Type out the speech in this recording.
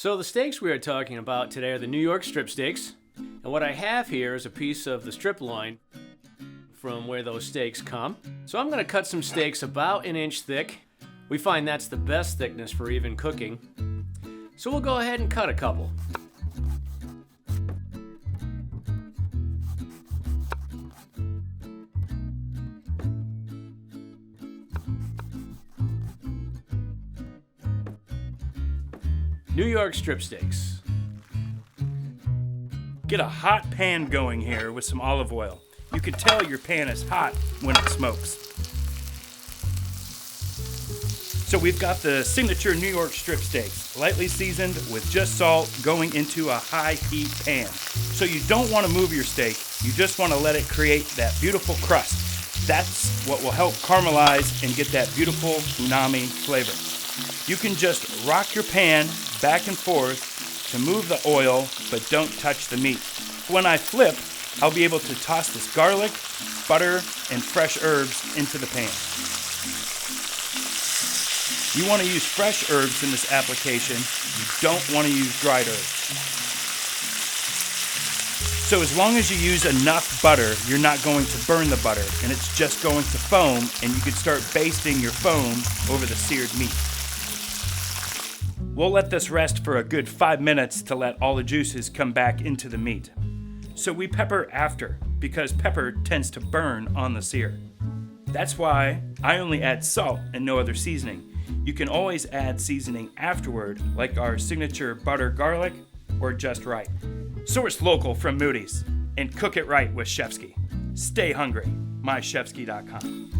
So the steaks we are talking about today are the New York strip steaks. And what I have here is a piece of the strip loin from where those steaks come. So I'm going to cut some steaks about an inch thick. We find that's the best thickness for even cooking. So we'll go ahead and cut a couple. New York strip steaks. Get a hot pan going here with some olive oil. You can tell your pan is hot when it smokes. So we've got the signature New York strip steaks, lightly seasoned with just salt, going into a high heat pan. So you don't want to move your steak, you just want to let it create that beautiful crust. That's what will help caramelize and get that beautiful umami flavor. You can just rock your pan back and forth to move the oil, but don't touch the meat. When I flip, I'll be able to toss this garlic, butter, and fresh herbs into the pan. You want to use fresh herbs in this application. You don't want to use dried herbs. So as long as you use enough butter, you're not going to burn the butter, and it's just going to foam, and you can start basting your foam over the seared meat. We'll let this rest for a good 5 minutes to let all the juices come back into the meat. So we pepper after, because pepper tends to burn on the sear. That's why I only add salt and no other seasoning. You can always add seasoning afterward, like our signature butter garlic or just right. Source local from Moody's and cook it right with Chefski. Stay hungry, mychefski.com.